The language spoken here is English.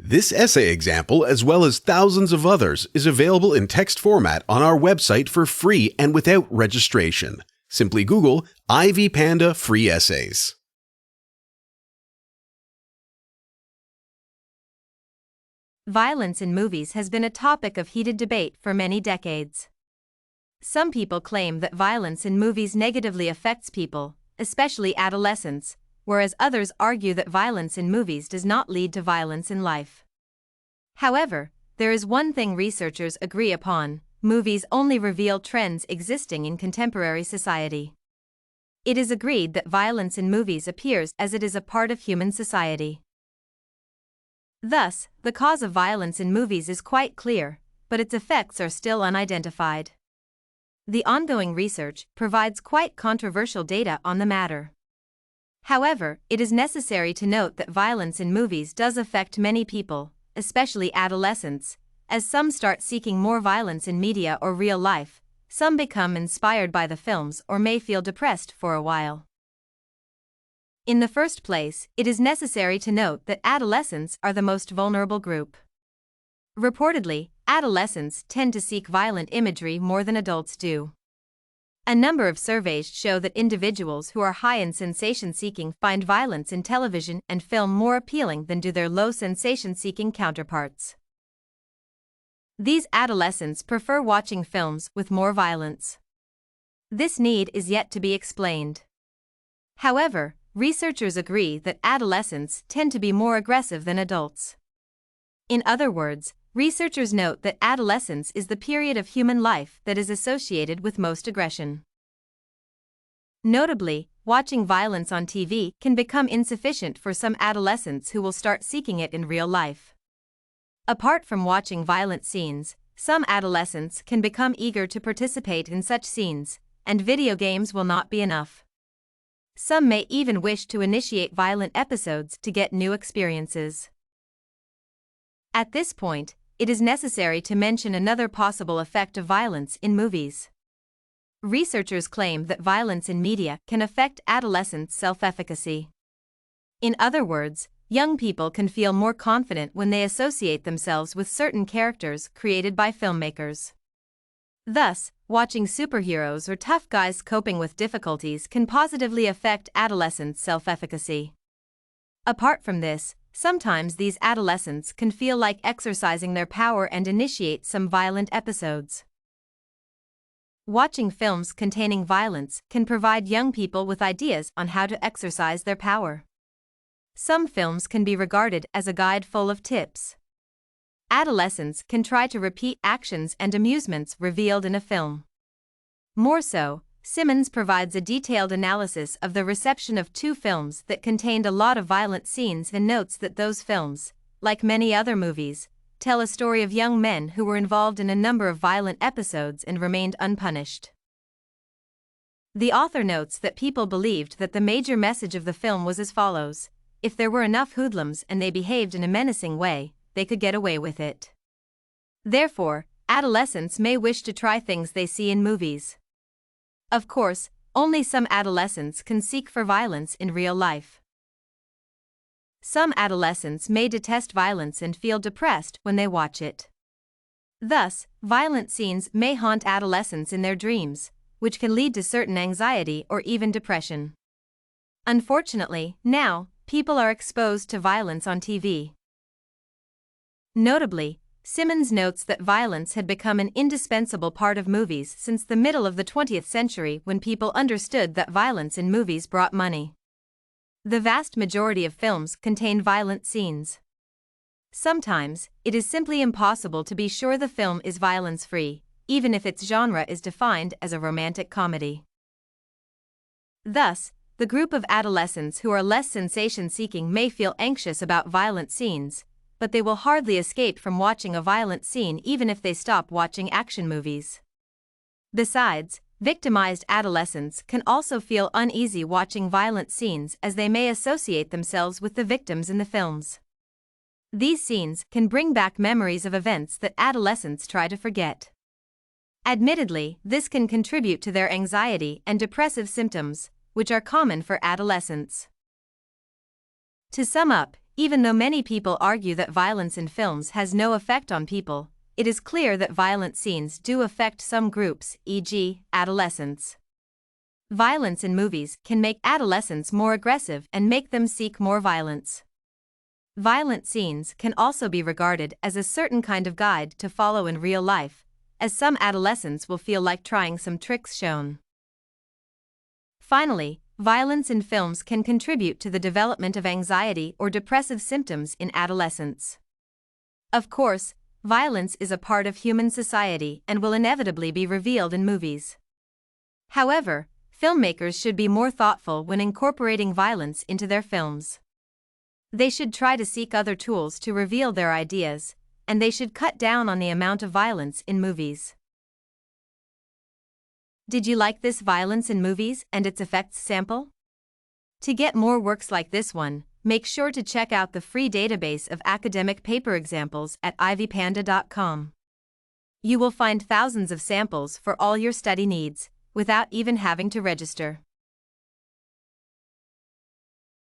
This essay example, as well as thousands of others, is available in text format on our website for free and without registration. Simply Google Ivy Panda Free Essays. Violence in movies has been a topic of heated debate for many decades. Some people claim that violence in movies negatively affects people, especially adolescents, whereas others argue that violence in movies does not lead to violence in life. However, there is one thing researchers agree upon: movies only reveal trends existing in contemporary society. It is agreed that violence in movies appears as it is a part of human society. Thus, the cause of violence in movies is quite clear, but its effects are still unidentified. The ongoing research provides quite controversial data on the matter. However, it is necessary to note that violence in movies does affect many people, especially adolescents, as some start seeking more violence in media or real life, some become inspired by the films or may feel depressed for a while. In the first place, it is necessary to note that adolescents are the most vulnerable group. Reportedly, adolescents tend to seek violent imagery more than adults do. A number of surveys show that individuals who are high in sensation-seeking find violence in television and film more appealing than do their low sensation-seeking counterparts. These adolescents prefer watching films with more violence. This need is yet to be explained. However, researchers agree that adolescents tend to be more aggressive than adults. In other words, researchers note that adolescence is the period of human life that is associated with most aggression. Notably, watching violence on TV can become insufficient for some adolescents who will start seeking it in real life. Apart from watching violent scenes, some adolescents can become eager to participate in such scenes, and video games will not be enough. Some may even wish to initiate violent episodes to get new experiences. At this point, it is necessary to mention another possible effect of violence in movies. Researchers claim that violence in media can affect adolescents' self-efficacy. In other words, young people can feel more confident when they associate themselves with certain characters created by filmmakers. Thus, watching superheroes or tough guys coping with difficulties can positively affect adolescents' self-efficacy. Apart from this, sometimes these adolescents can feel like exercising their power and initiate some violent episodes. Watching films containing violence can provide young people with ideas on how to exercise their power. Some films can be regarded as a guide full of tips. Adolescents can try to repeat actions and amusements revealed in a film. More so, Simmons provides a detailed analysis of the reception of two films that contained a lot of violent scenes and notes that those films, like many other movies, tell a story of young men who were involved in a number of violent episodes and remained unpunished. The author notes that people believed that the major message of the film was as follows: if there were enough hoodlums and they behaved in a menacing way, they could get away with it. Therefore, adolescents may wish to try things they see in movies. Of course, only some adolescents can seek for violence in real life. Some adolescents may detest violence and feel depressed when they watch it. Thus, violent scenes may haunt adolescents in their dreams, which can lead to certain anxiety or even depression. Unfortunately, now, people are exposed to violence on TV. Notably, Simmons notes that violence had become an indispensable part of movies since the middle of the 20th century, when people understood that violence in movies brought money. The vast majority of films contain violent scenes. Sometimes, it is simply impossible to be sure the film is violence-free, even if its genre is defined as a romantic comedy. Thus, the group of adolescents who are less sensation-seeking may feel anxious about violent scenes, but they will hardly escape from watching a violent scene even if they stop watching action movies. Besides, victimized adolescents can also feel uneasy watching violent scenes, as they may associate themselves with the victims in the films. These scenes can bring back memories of events that adolescents try to forget. Admittedly, this can contribute to their anxiety and depressive symptoms, which are common for adolescents. To sum up, Even though many people argue that violence in films has no effect on people, it is clear that violent scenes do affect some groups, e.g., adolescents. Violence in movies can make adolescents more aggressive and make them seek more violence. Violent scenes can also be regarded as a certain kind of guide to follow in real life, as some adolescents will feel like trying some tricks shown. Finally, violence in films can contribute to the development of anxiety or depressive symptoms in adolescents. Of course, violence is a part of human society and will inevitably be revealed in movies. However, filmmakers should be more thoughtful when incorporating violence into their films. They should try to seek other tools to reveal their ideas, and they should cut down on the amount of violence in movies. Did you like this violence in movies and its effects sample? To get more works like this one, make sure to check out the free database of academic paper examples at ivpanda.com. You will find thousands of samples for all your study needs, without even having to register.